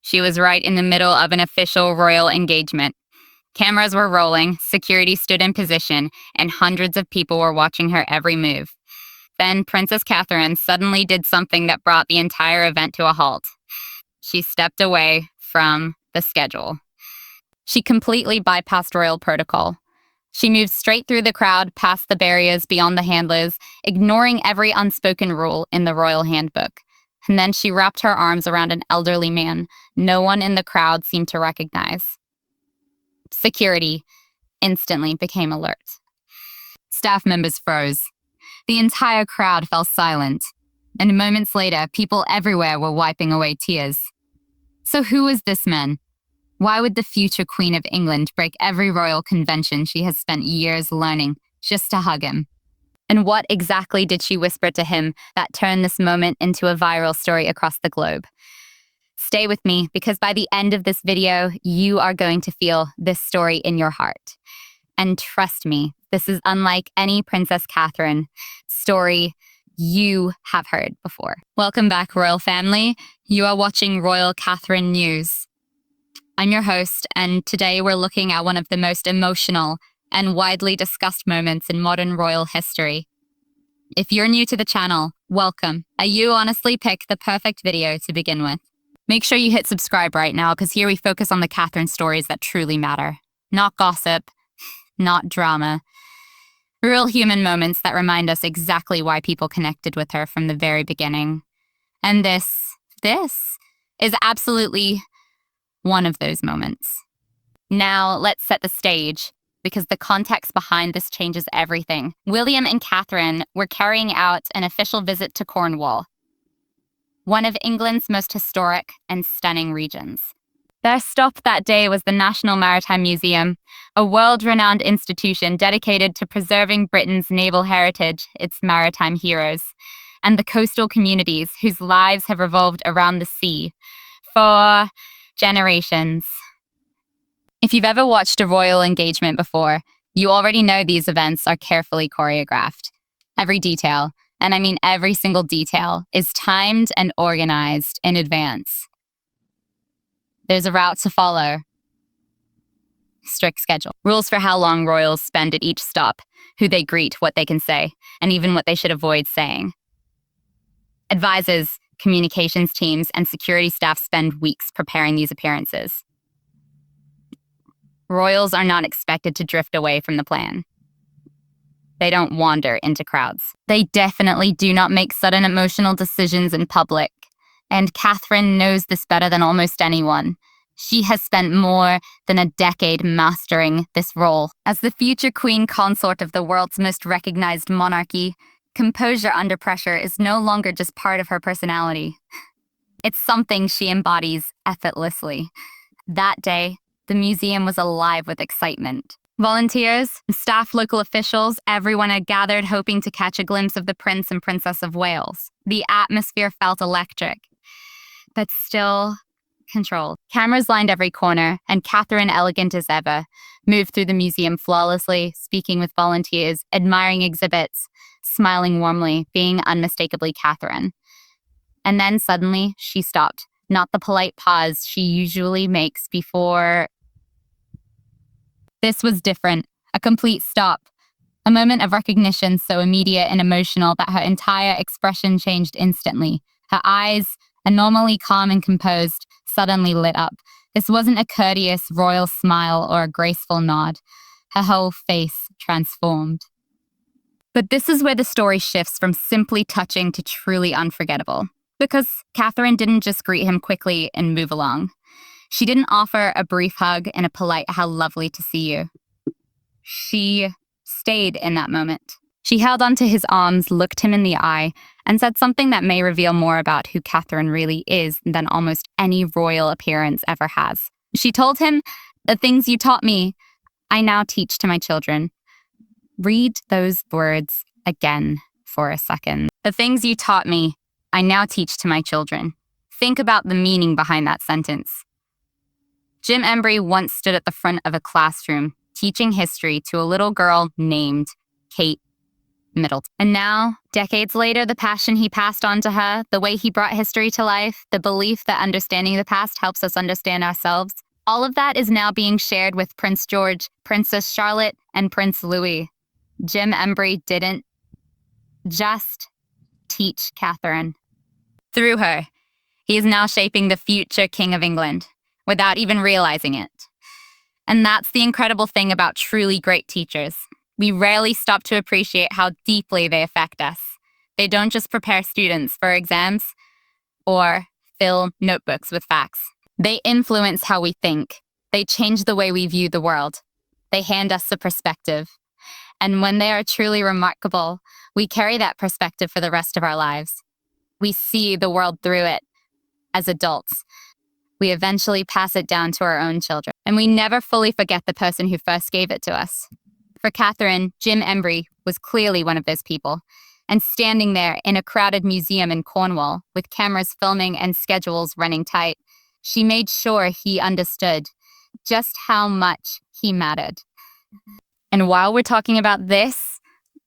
She was right in the middle of an official royal engagement. Cameras were rolling, security stood in position, and hundreds of people were watching her every move. Then Princess Catherine suddenly did something that brought the entire event to a halt. She stepped away from the schedule. She completely bypassed royal protocol. She moved straight through the crowd, past the barriers, beyond the handlers, ignoring every unspoken rule in the royal handbook. And then she wrapped her arms around an elderly man no one in the crowd seemed to recognize. Security instantly became alert. Staff members froze. The entire crowd fell silent, and moments later, people everywhere were wiping away tears. So who was this man? Why would the future Queen of England break every royal convention she has spent years learning just to hug him? And what exactly did she whisper to him that turned this moment into a viral story across the globe? Stay with me, because by the end of this video, you are going to feel this story in your heart. And trust me, this is unlike any Princess Catherine story you have heard before. Welcome back, royal family. You are watching Royal Catherine News. I'm your host, and today we're looking at one of the most emotional and widely discussed moments in modern royal history. If you're new to the channel, welcome. You honestly picked the perfect video to begin with. Make sure you hit subscribe right now, because here we focus on the Catherine stories that truly matter. Not gossip, not drama. Real human moments that remind us exactly why people connected with her from the very beginning. And this is absolutely one of those moments. Now, let's set the stage, because the context behind this changes everything. William and Catherine were carrying out an official visit to Cornwall, one of England's most historic and stunning regions. Their stop that day was the National Maritime Museum, a world-renowned institution dedicated to preserving Britain's naval heritage, its maritime heroes, and the coastal communities whose lives have revolved around the sea for generations. If you've ever watched a royal engagement before, you already know these events are carefully choreographed. Every detail, and I mean every single detail, is timed and organized in advance. There's a route to follow. Strict schedule. Rules for how long royals spend at each stop, who they greet, what they can say, and even what they should avoid saying. Advisors, communications teams, and security staff spend weeks preparing these appearances. Royals are not expected to drift away from the plan. They don't wander into crowds. They definitely do not make sudden emotional decisions in public. And Catherine knows this better than almost anyone. She has spent more than a decade mastering this role. As the future queen consort of the world's most recognized monarchy, composure under pressure is no longer just part of her personality. It's something she embodies effortlessly. That day, the museum was alive with excitement. Volunteers, staff, local officials, everyone had gathered hoping to catch a glimpse of the Prince and Princess of Wales. The atmosphere felt electric, but still controlled. Cameras lined every corner, and Catherine, elegant as ever, moved through the museum flawlessly, speaking with volunteers, admiring exhibits, smiling warmly, being unmistakably Catherine. And then suddenly, she stopped. Not the polite pause she usually makes before. This was different. A complete stop. A moment of recognition so immediate and emotional that her entire expression changed instantly. Her eyes, normally calm and composed, suddenly lit up. This wasn't a courteous royal smile or a graceful nod. Her whole face transformed. But this is where the story shifts from simply touching to truly unforgettable. Because Catherine didn't just greet him quickly and move along. She didn't offer a brief hug and a polite "how lovely to see you." She stayed in that moment. She held onto his arms, looked him in the eye, and said something that may reveal more about who Catherine really is than almost any royal appearance ever has. She told him, "The things you taught me, I now teach to my children." Read those words again for a second. The things you taught me, I now teach to my children. Think about the meaning behind that sentence. Jim Embry once stood at the front of a classroom teaching history to a little girl named Kate. Middleton. And now, decades later, the passion he passed on to her, the way he brought history to life, the belief that understanding the past helps us understand ourselves, all of that is now being shared with Prince George, Princess Charlotte, and Prince Louis. Jim Embry didn't just teach Catherine. Through her, he is now shaping the future King of England without even realizing it. And that's the incredible thing about truly great teachers. We rarely stop to appreciate how deeply they affect us. They don't just prepare students for exams or fill notebooks with facts. They influence how we think. They change the way we view the world. They hand us a perspective. And when they are truly remarkable, we carry that perspective for the rest of our lives. We see the world through it as adults. We eventually pass it down to our own children. And we never fully forget the person who first gave it to us. For Catherine, Jim Embry was clearly one of those people. And standing there in a crowded museum in Cornwall, with cameras filming and schedules running tight, she made sure he understood just how much he mattered. And while we're talking about this,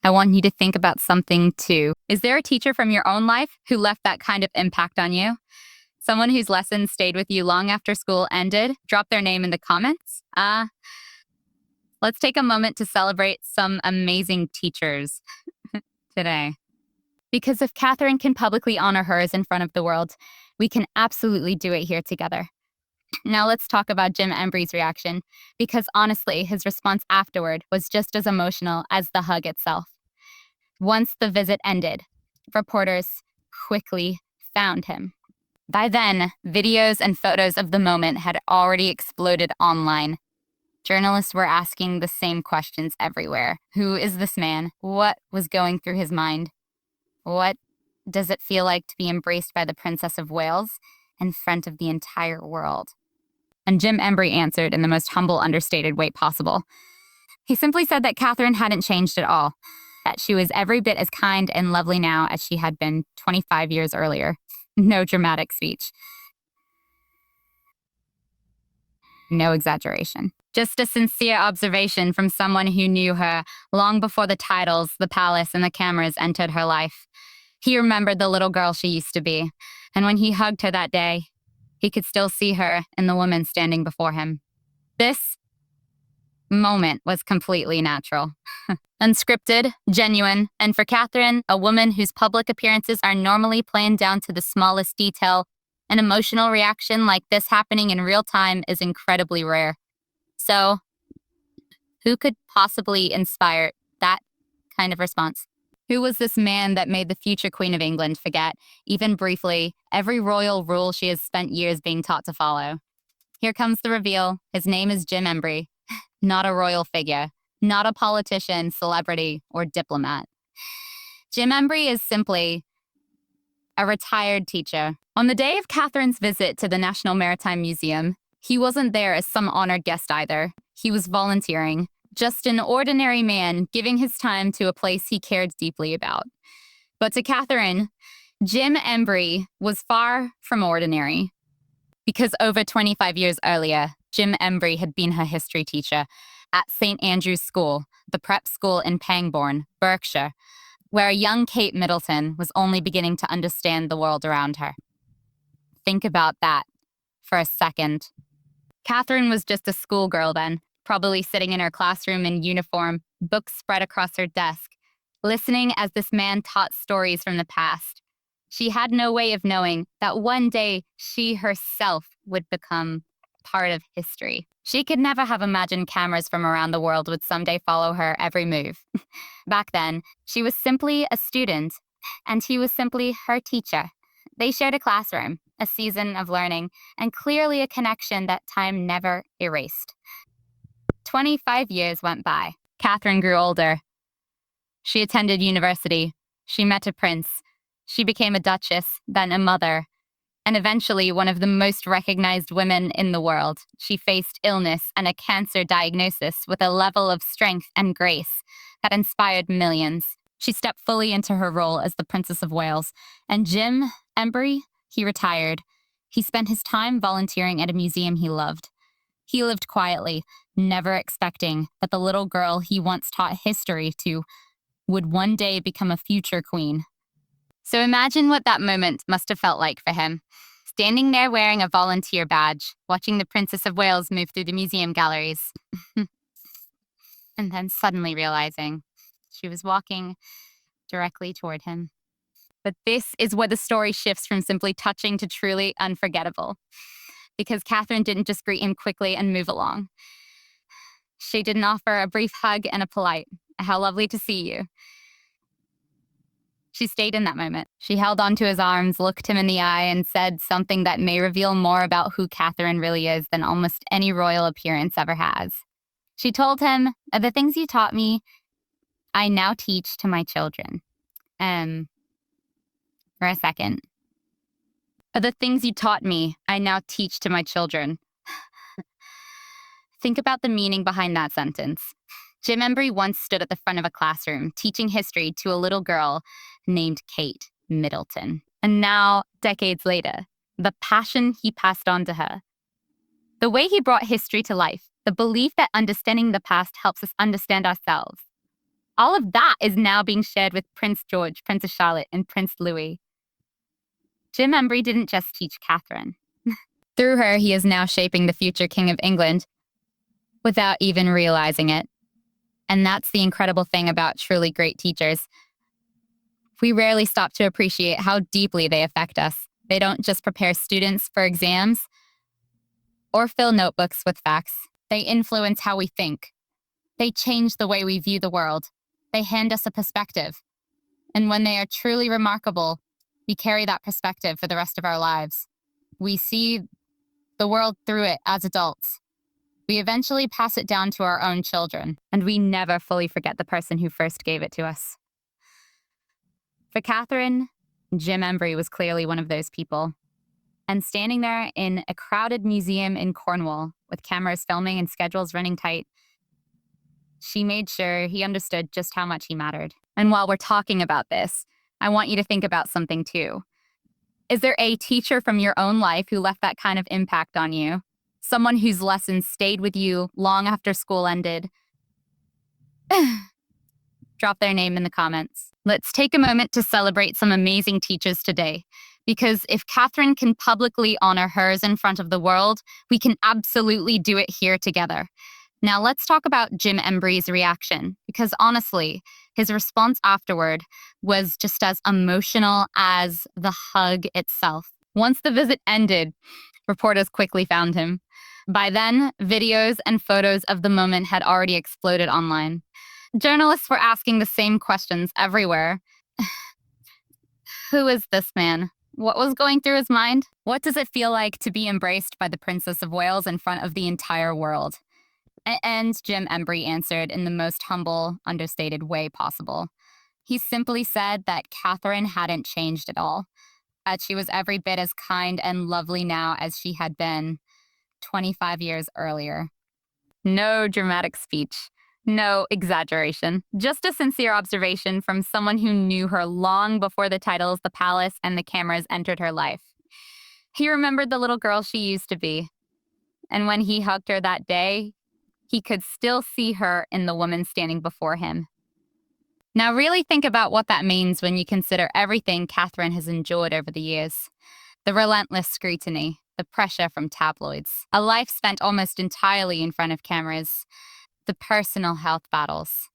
I want you to think about something too. Is there a teacher from your own life who left that kind of impact on you? Someone whose lessons stayed with you long after school ended? Drop their name in the comments. Let's take a moment to celebrate some amazing teachers today. Because if Catherine can publicly honor hers in front of the world, we can absolutely do it here together. Now let's talk about Jim Embry's reaction, because honestly, his response afterward was just as emotional as the hug itself. Once the visit ended, reporters quickly found him. By then, videos and photos of the moment had already exploded online. Journalists were asking the same questions everywhere. Who is this man? What was going through his mind? What does it feel like to be embraced by the Princess of Wales in front of the entire world? And Jim Embry answered in the most humble, understated way possible. He simply said that Catherine hadn't changed at all, that she was every bit as kind and lovely now as she had been 25 years earlier. No dramatic speech. No exaggeration. Just a sincere observation from someone who knew her long before the titles, the palace, and the cameras entered her life. He remembered the little girl she used to be, and when he hugged her that day, he could still see her in the woman standing before him. This moment was completely natural. Unscripted, genuine, and for Catherine, a woman whose public appearances are normally planned down to the smallest detail, an emotional reaction like this happening in real time is incredibly rare. So, who could possibly inspire that kind of response? Who was this man that made the future Queen of England forget, even briefly, every royal rule she has spent years being taught to follow? Here comes the reveal. His name is Jim Embry. Not a royal figure, not a politician, celebrity, or diplomat. Jim Embry is simply a retired teacher. On the day of Catherine's visit to the National Maritime Museum, he wasn't there as some honored guest either. He was volunteering. Just an ordinary man giving his time to a place he cared deeply about. But to Catherine, Jim Embry was far from ordinary. Because over 25 years earlier, Jim Embry had been her history teacher at St. Andrew's School, the prep school in Pangbourne, Berkshire, where young Kate Middleton was only beginning to understand the world around her. Think about that for a second. Catherine was just a schoolgirl then, probably sitting in her classroom in uniform, books spread across her desk, listening as this man taught stories from the past. She had no way of knowing that one day she herself would become part of history. She could never have imagined cameras from around the world would someday follow her every move. Back then, she was simply a student, and he was simply her teacher. They shared a classroom, a season of learning, and clearly a connection that time never erased. 25 years went by. Catherine grew older. She attended university. She met a prince. She became a duchess, then a mother, and eventually one of the most recognized women in the world. She faced illness and a cancer diagnosis with a level of strength and grace that inspired millions. She stepped fully into her role as the Princess of Wales. And Jim Embry, he retired. He spent his time volunteering at a museum he loved. He lived quietly, never expecting that the little girl he once taught history to would one day become a future queen. So imagine what that moment must have felt like for him. Standing there wearing a volunteer badge, watching the Princess of Wales move through the museum galleries. And then suddenly realizing she was walking directly toward him. But this is where the story shifts from simply touching to truly unforgettable. Because Catherine didn't just greet him quickly and move along. She didn't offer a brief hug and a polite, "How lovely to see you." She stayed in that moment. She held onto his arms, looked him in the eye, and said something that may reveal more about who Catherine really is than almost any royal appearance ever has. She told him, "The things you taught me, I now teach to my children." For a second. "The things you taught me, I now teach to my children." Think about the meaning behind that sentence. Jim Embry once stood at the front of a classroom teaching history to a little girl named Kate Middleton. And now, decades later, the passion he passed on to her, the way he brought history to life, the belief that understanding the past helps us understand ourselves, all of that is now being shared with Prince George, Princess Charlotte, and Prince Louis. Jim Embry didn't just teach Catherine. Through her, he is now shaping the future King of England without even realizing it. And that's the incredible thing about truly great teachers. We rarely stop to appreciate how deeply they affect us. They don't just prepare students for exams or fill notebooks with facts. They influence how we think. They change the way we view the world. They hand us a perspective. And when they are truly remarkable, we carry that perspective for the rest of our lives. We see the world through it as adults. We eventually pass it down to our own children, and we never fully forget the person who first gave it to us. For Catherine, Jim Embry was clearly one of those people. And standing there in a crowded museum in Cornwall, with cameras filming and schedules running tight, she made sure he understood just how much he mattered. And while we're talking about this, I want you to think about something too. Is there a teacher from your own life who left that kind of impact on you? Someone whose lessons stayed with you long after school ended? Drop their name in the comments. Let's take a moment to celebrate some amazing teachers today. Because if Catherine can publicly honor hers in front of the world, we can absolutely do it here together. Now let's talk about Jim Embry's reaction, because honestly, his response afterward was just as emotional as the hug itself. Once the visit ended, reporters quickly found him. By then, videos and photos of the moment had already exploded online. Journalists were asking the same questions everywhere. Who is this man? What was going through his mind? What does it feel like to be embraced by the Princess of Wales in front of the entire world? And Jim Embry answered in the most humble, understated way possible. He simply said that Catherine hadn't changed at all, that she was every bit as kind and lovely now as she had been 25 years earlier. No dramatic speech, no exaggeration, just a sincere observation from someone who knew her long before the titles, the palace, and the cameras entered her life. He remembered the little girl she used to be, and when he hugged her that day, he could still see her in the woman standing before him. Now really think about what that means when you consider everything Catherine has endured over the years. The relentless scrutiny, the pressure from tabloids, a life spent almost entirely in front of cameras, the personal health battles,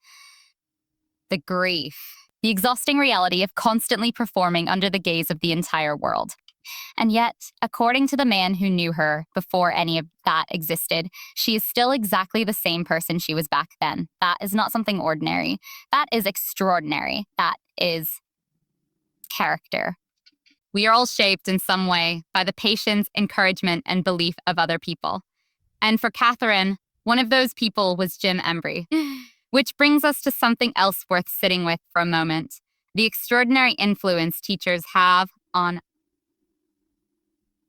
the grief, the exhausting reality of constantly performing under the gaze of the entire world. And yet, according to the man who knew her before any of that existed, she is still exactly the same person she was back then. That is not something ordinary. That is extraordinary. That is character. We are all shaped in some way by the patience, encouragement, and belief of other people. And for Catherine, one of those people was Jim Embry. Which brings us to something else worth sitting with for a moment. The extraordinary influence teachers have on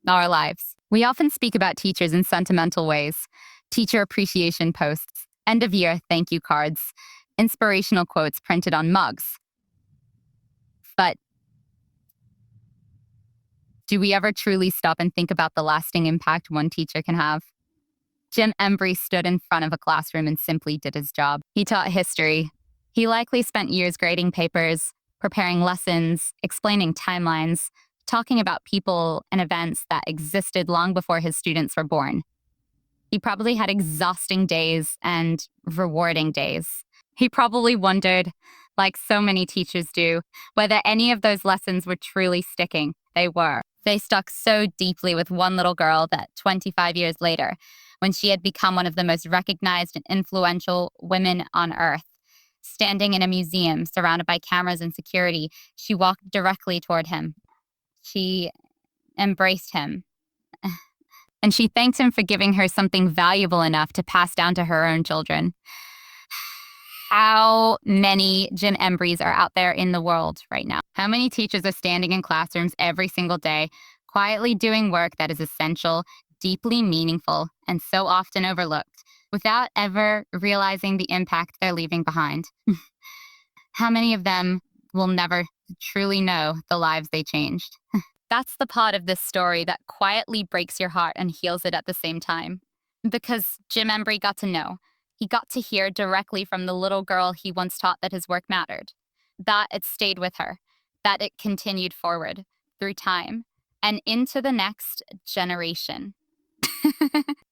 our lives. We often speak about teachers in sentimental ways. Teacher appreciation posts, end-of-year thank you cards, inspirational quotes printed on mugs. But do we ever truly stop and think about the lasting impact one teacher can have? Jim Embry stood in front of a classroom and simply did his job. He taught history. He likely spent years grading papers, preparing lessons, explaining timelines, talking about people and events that existed long before his students were born. He probably had exhausting days and rewarding days. He probably wondered, like so many teachers do, whether any of those lessons were truly sticking. They were. They stuck so deeply with one little girl that 25 years later, when she had become one of the most recognized and influential women on earth, standing in a museum surrounded by cameras and security, she walked directly toward him. She embraced him. And she thanked him for giving her something valuable enough to pass down to her own children. How many Jim Embrys are out there in the world right now? How many teachers are standing in classrooms every single day, quietly doing work that is essential, deeply meaningful, and so often overlooked, without ever realizing the impact they're leaving behind? How many of them will never truly know the lives they changed? That's the part of this story that quietly breaks your heart and heals it at the same time. Because Jim Embry got to know. He got to hear directly from the little girl he once taught that his work mattered, that it stayed with her, that it continued forward through time and into the next generation.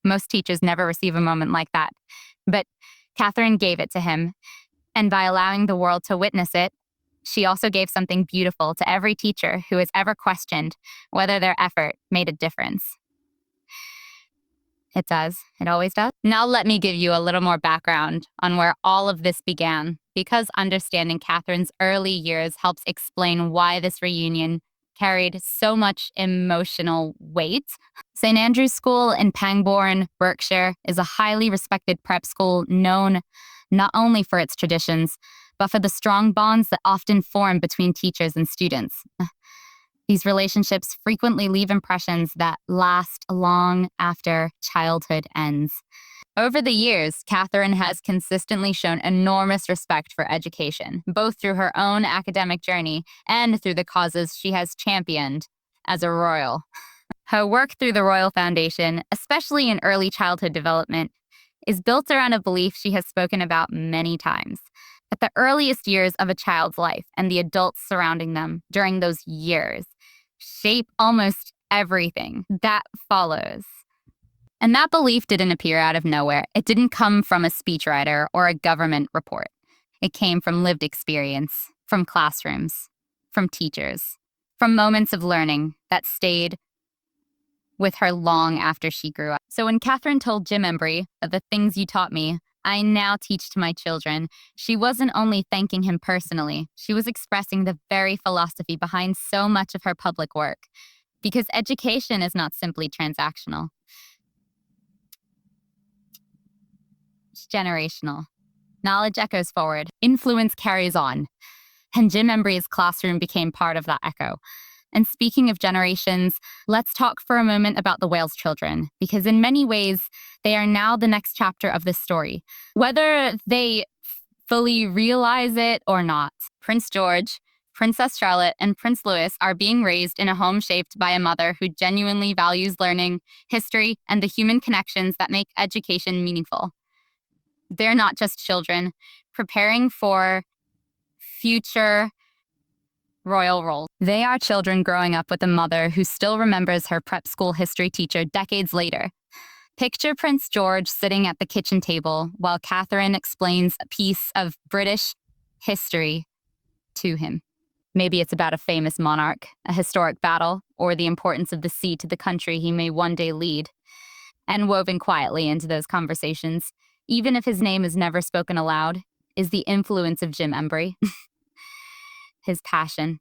Most teachers never receive a moment like that, but Catherine gave it to him. And by allowing the world to witness it, she also gave something beautiful to every teacher who has ever questioned whether their effort made a difference. It does. It always does. Now let me give you a little more background on where all of this began, because understanding Catherine's early years helps explain why this reunion carried so much emotional weight. St. Andrew's School in Pangbourne, Berkshire, is a highly respected prep school known not only for its traditions, but for the strong bonds that often form between teachers and students. These relationships frequently leave impressions that last long after childhood ends. Over the years, Catherine has consistently shown enormous respect for education, both through her own academic journey and through the causes she has championed as a royal. Her work through the Royal Foundation, especially in early childhood development, is built around a belief she has spoken about many times. At the earliest years of a child's life and the adults surrounding them during those years shape almost everything that follows. And that belief didn't appear out of nowhere. It didn't come from a speechwriter or a government report. It came from lived experience, from classrooms, from teachers, from moments of learning that stayed with her long after she grew up. So when Catherine told Jim Embry, "The things you taught me, I now teach to my children," she wasn't only thanking him personally, she was expressing the very philosophy behind so much of her public work. Because education is not simply transactional. It's generational. Knowledge echoes forward. Influence carries on. And Jim Embry's classroom became part of that echo. And speaking of generations, let's talk for a moment about the Wales children, because in many ways, they are now the next chapter of this story, whether they fully realize it or not. Prince George, Princess Charlotte, and Prince Louis are being raised in a home shaped by a mother who genuinely values learning, history, and the human connections that make education meaningful. They're not just children preparing for future royal roles. They are children growing up with a mother who still remembers her prep school history teacher decades later. Picture Prince George sitting at the kitchen table while Catherine explains a piece of British history to him. Maybe it's about a famous monarch, a historic battle, or the importance of the sea to the country he may one day lead. And woven quietly into those conversations, even if his name is never spoken aloud, is the influence of Jim Embry. His passion,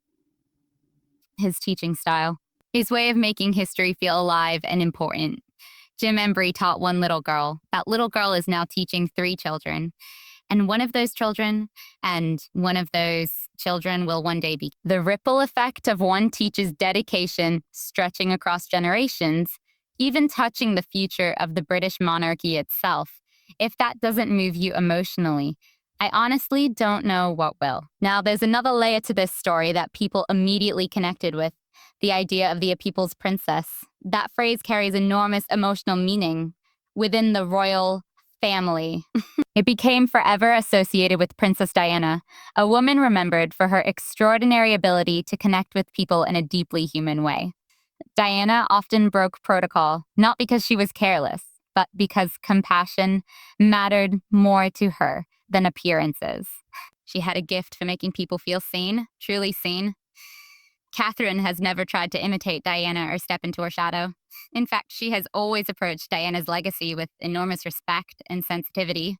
his teaching style, his way of making history feel alive and important. Jim Embry taught one little girl. That little girl is now teaching 3 children. And one of those children will one day be. The ripple effect of one teacher's dedication stretching across generations, even touching the future of the British monarchy itself. If that doesn't move you emotionally, I honestly don't know what will. Now, there's another layer to this story that people immediately connected with, the idea of the people's princess. That phrase carries enormous emotional meaning within the royal family. It became forever associated with Princess Diana, a woman remembered for her extraordinary ability to connect with people in a deeply human way. Diana often broke protocol, not because she was careless, but because compassion mattered more to her than appearances. She had a gift for making people feel seen, truly seen. Catherine has never tried to imitate Diana or step into her shadow. In fact, she has always approached Diana's legacy with enormous respect and sensitivity.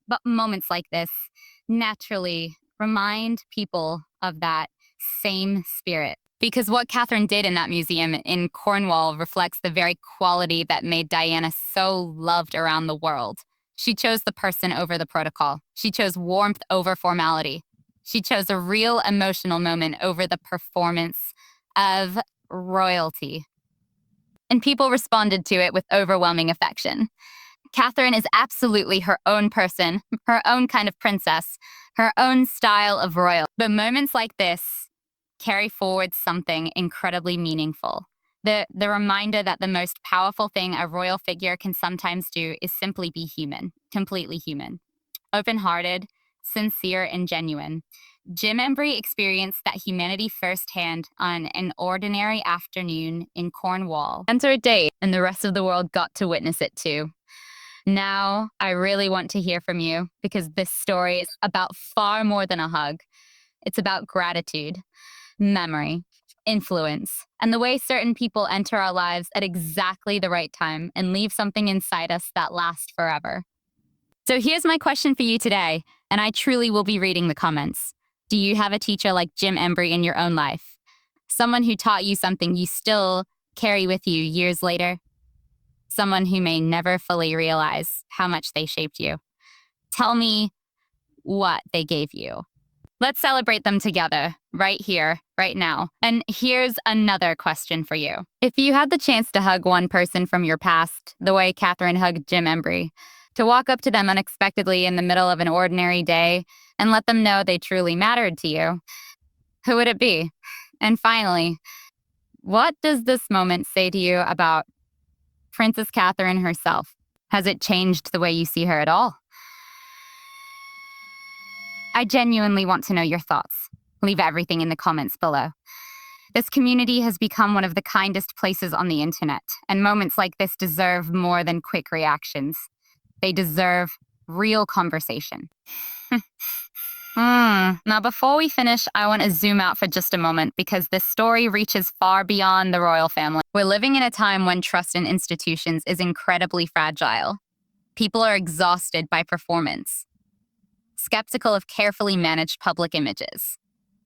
But moments like this naturally remind people of that same spirit. Because what Catherine did in that museum in Cornwall reflects the very quality that made Diana so loved around the world. She chose the person over the protocol. She chose warmth over formality. She chose a real emotional moment over the performance of royalty. And people responded to it with overwhelming affection. Catherine is absolutely her own person, her own kind of princess, her own style of royal. But moments like this carry forward something incredibly meaningful. The reminder that the most powerful thing a royal figure can sometimes do is simply be human, completely human. Open-hearted, sincere, and genuine. Jim Embry experienced that humanity firsthand on an ordinary afternoon in Cornwall. Enter a date, and the rest of the world got to witness it too. Now, I really want to hear from you because this story is about far more than a hug. It's about gratitude, memory, influence, and the way certain people enter our lives at exactly the right time and leave something inside us that lasts forever. So here's my question for you today, and I truly will be reading the comments. Do you have a teacher like Jim Embry in your own life? Someone who taught you something you still carry with you years later? Someone who may never fully realize how much they shaped you. Tell me what they gave you. Let's celebrate them together, right here, right now. And here's another question for you. If you had the chance to hug one person from your past, the way Catherine hugged Jim Embry, to walk up to them unexpectedly in the middle of an ordinary day and let them know they truly mattered to you, who would it be? And finally, what does this moment say to you about Princess Catherine herself? Has it changed the way you see her at all? I genuinely want to know your thoughts. Leave everything in the comments below. This community has become one of the kindest places on the internet, and moments like this deserve more than quick reactions. They deserve real conversation. Now, before we finish, I want to zoom out for just a moment because this story reaches far beyond the royal family. We're living in a time when trust in institutions is incredibly fragile. People are exhausted by performance, skeptical of carefully managed public images,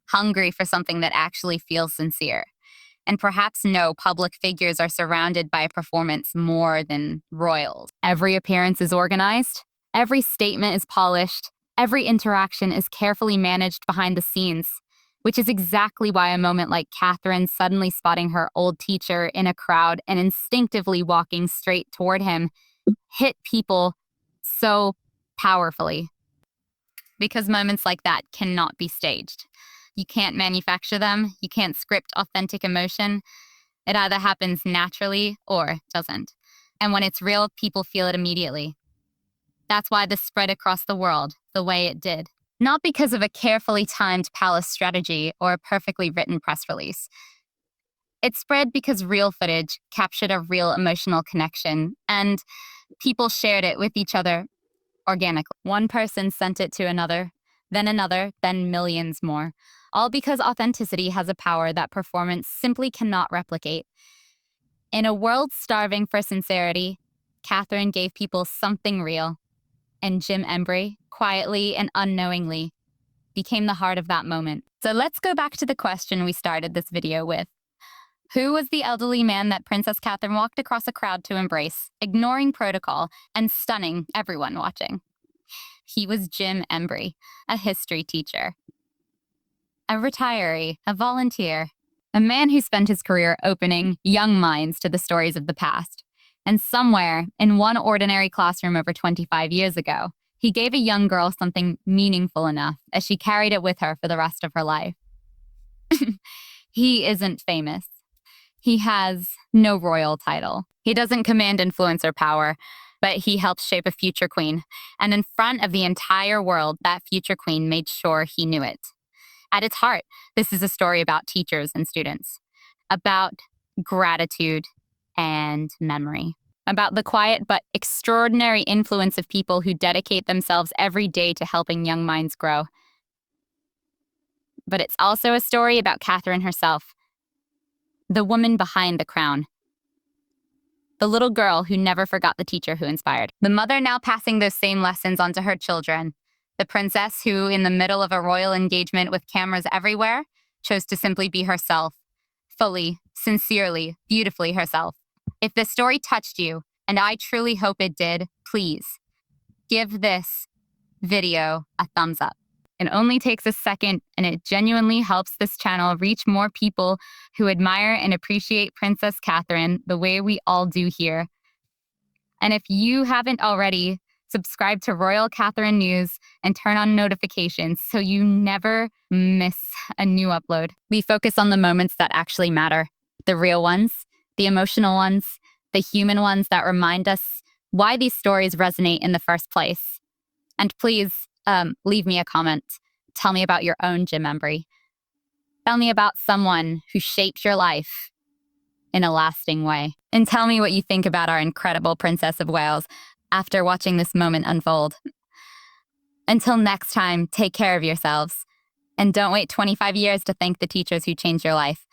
hungry for something that actually feels sincere. And perhaps no public figures are surrounded by a performance more than royals. Every appearance is organized, every statement is polished, every interaction is carefully managed behind the scenes, which is exactly why a moment like Catherine suddenly spotting her old teacher in a crowd and instinctively walking straight toward him hit people so powerfully. Because moments like that cannot be staged. You can't manufacture them. You can't script authentic emotion. It either happens naturally or doesn't. And when it's real, people feel it immediately. That's why this spread across the world the way it did. Not because of a carefully timed palace strategy or a perfectly written press release. It spread because real footage captured a real emotional connection, and people shared it with each other organically. One person sent it to another, then millions more. All because authenticity has a power that performance simply cannot replicate. In a world starving for sincerity, Catherine gave people something real, and Jim Embry, quietly and unknowingly, became the heart of that moment. So let's go back to the question we started this video with. Who was the elderly man that Princess Catherine walked across a crowd to embrace, ignoring protocol and stunning everyone watching? He was Jim Embry, a history teacher, a retiree, a volunteer, a man who spent his career opening young minds to the stories of the past. And somewhere, in one ordinary classroom over 25 years ago, he gave a young girl something meaningful enough as she carried it with her for the rest of her life. He isn't famous. He has no royal title. He doesn't command influence or power. but he helped shape a future queen. And in front of the entire world, that future queen made sure he knew it. At its heart, this is a story about teachers and students, about gratitude and memory, about the quiet but extraordinary influence of people who dedicate themselves every day to helping young minds grow. But it's also a story about Catherine herself, the woman behind the crown, the little girl who never forgot the teacher who inspired, the mother now passing those same lessons on to her children, the princess who, in the middle of a royal engagement with cameras everywhere, chose to simply be herself, fully, sincerely, beautifully herself. If this story touched you, and I truly hope it did, please give this video a thumbs up. It only takes a second, and it genuinely helps this channel reach more people who admire and appreciate Princess Catherine the way we all do here. And if you haven't already, subscribe to Royal Catherine News and turn on notifications so you never miss a new upload. We focus on the moments that actually matter, the real ones, the emotional ones, the human ones that remind us why these stories resonate in the first place. And please, leave me a comment. Tell me about your own Jim Embry. Tell me about someone who shaped your life in a lasting way. And tell me what you think about our incredible Princess of Wales after watching this moment unfold. Until next time, take care of yourselves. And don't wait 25 years to thank the teachers who changed your life.